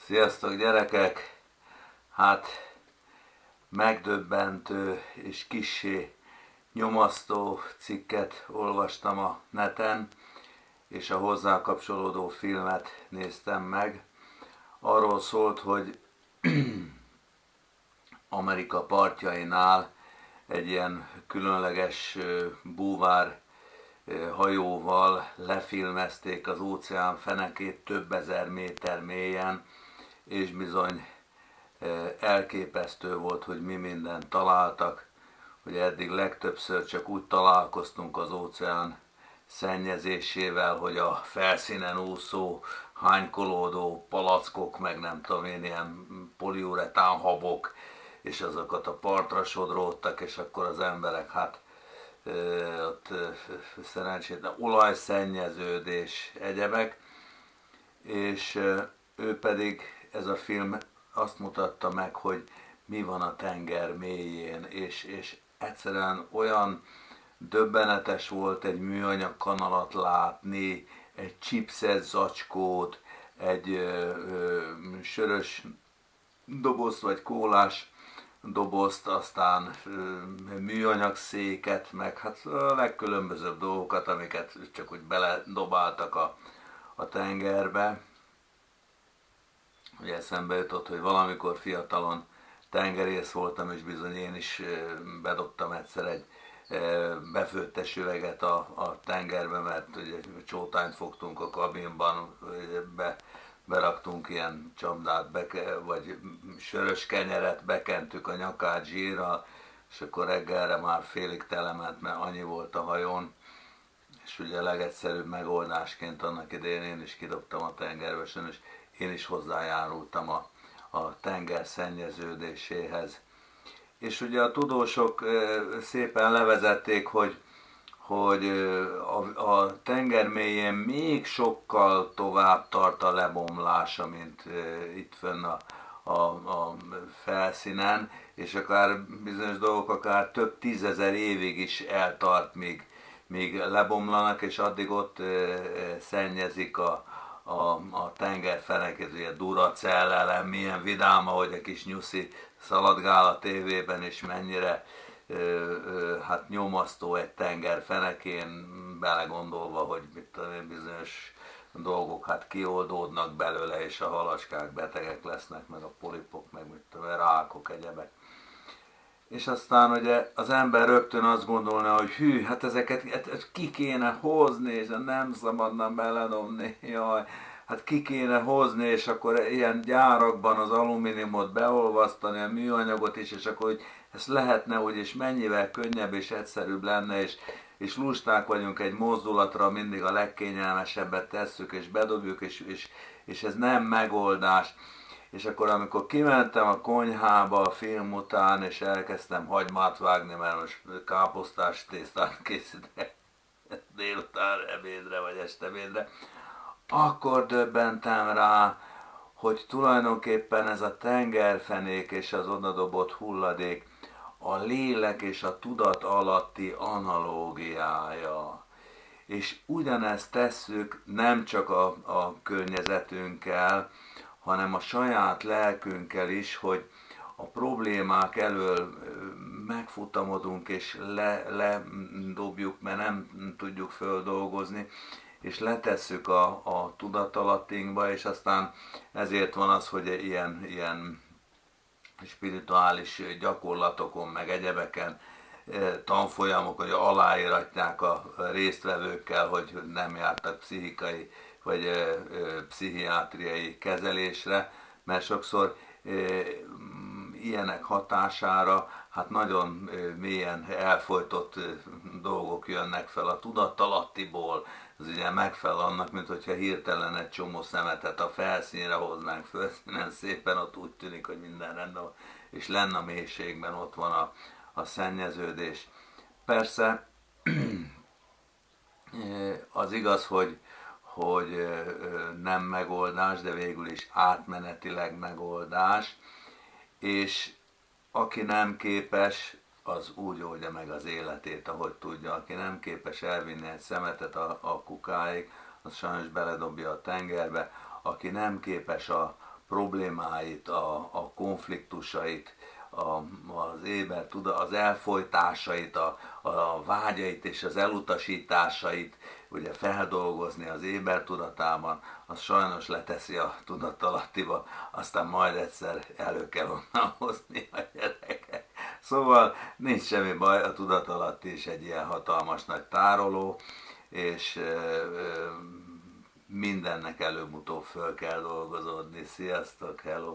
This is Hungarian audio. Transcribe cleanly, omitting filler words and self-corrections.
Sziasztok gyerekek! Hát megdöbbentő és kissé nyomasztó cikket olvastam a neten, és a hozzá kapcsolódó filmet néztem meg. Arról szólt, hogy Amerika partjainál egy ilyen különleges búvár hajóval lefilmezték az óceán fenekét több ezer méter mélyen, és bizony elképesztő volt, hogy mi mindent találtak, hogy eddig legtöbbször csak úgy találkoztunk az óceán szennyezésével, hogy a felszínen úszó, hánykolódó palackok, meg nem tudom én, ilyen poliuretán habok, és azokat a partra sodródtak, és akkor az emberek ott szerencsétlen olajszennyeződés, egyebek, és ő pedig, ez a film azt mutatta meg, hogy mi van a tenger mélyén, és egyszerűen olyan döbbenetes volt egy műanyag kanalat látni, egy chipset zacskót, egy sörös dobozt vagy kólás dobozt, aztán műanyag széket, meg hát a legkülönbözőbb dolgokat, amiket csak úgy beledobáltak a tengerbe. Ugye eszembe jutott, hogy valamikor fiatalon tengerész voltam, és bizony én is bedobtam egyszer egy befőttes üveget a tengerbe, mert ugye csótányt fogtunk a kabinban, beraktunk ilyen csapdát, vagy sörös kenyeret, bekentük a nyakát zsírral, és akkor reggelre már félig telement, mert annyi volt a hajón, és ugye a legegyszerűbb megoldásként annak idején én is kidobtam a tengerbe, és én is hozzájárultam a tenger szennyeződéséhez. És ugye a tudósok szépen levezették, hogy a tenger mélyén még sokkal tovább tart a lebomlása, mint itt fönn a felszínen, és akár bizonyos dolgok akár több tízezer évig is eltart, míg lebomlanak, és addig ott szennyezik a tengerfenekét, ugye Duracell ellen, milyen vidám, ahogy a kis nyuszi szaladgál a tévében, és mennyire hát nyomasztó egy tenger fenekén, belegondolva, hogy bizonyos dolgok hát kioldódnak belőle, és a halacskák betegek lesznek, meg a polipok, meg rákok, egyebek. És aztán ugye az ember rögtön azt gondolna, hogy hű, hát ezeket ki kéne hozni, és nem szabadna beledobni, jaj, hát ki kéne hozni, és akkor ilyen gyárakban az alumíniumot beolvasztani, a műanyagot is, és akkor hogy ezt lehetne úgy, és mennyivel könnyebb és egyszerűbb lenne, és lusták vagyunk egy mozdulatra, mindig a legkényelmesebbet tesszük, és bedobjuk, és ez nem megoldás. És akkor amikor kimentem a konyhába a film után, és elkezdtem hagymát vágni, mert most káposztás tésztát készítek délután ebédre vagy estebédre, akkor döbbentem rá, hogy tulajdonképpen ez a tengerfenék és az odadobott hulladék a lélek és a tudat alatti analógiája. És ugyanezt tesszük nem csak a környezetünkkel, hanem a saját lelkünkkel is, hogy a problémák elől megfutamodunk és ledobjuk, mert nem tudjuk földolgozni, és letesszük a tudatalattinkba, és aztán ezért van az, hogy ilyen spirituális gyakorlatokon, meg egyebeken, tanfolyamok, hogy aláíratják a résztvevőkkel, hogy nem jártak pszichikai vagy pszichiátriai kezelésre, mert sokszor ilyenek hatására hát nagyon mélyen elfojtott dolgok jönnek fel a tudattalattiból. Ez ugye megfelel annak, mint hogyha hirtelen egy csomó szemetet a felszínre hoznánk, felszínen szépen ott úgy tűnik, hogy minden rendben van, és lenne a mélységben ott van a szennyeződés. Persze az igaz, hogy nem megoldás, de végül is átmenetileg megoldás, és aki nem képes, az úgy oldja meg az életét, ahogy tudja. Aki nem képes elvinni egy szemetet a kukáig, az sajnos beledobja a tengerbe. Aki nem képes a problémáit, a konfliktusait, az elfojtásait, a vágyait és az elutasításait ugye feldolgozni az ébertudatában, az sajnos leteszi a tudatalattiba, aztán majd egyszer elő kell onnan hozni a gyereket. Szóval nincs semmi baj, a tudatalatti is egy ilyen hatalmas nagy tároló, és mindennek előbb-utóbb föl kell dolgozódni. Sziasztok, hello!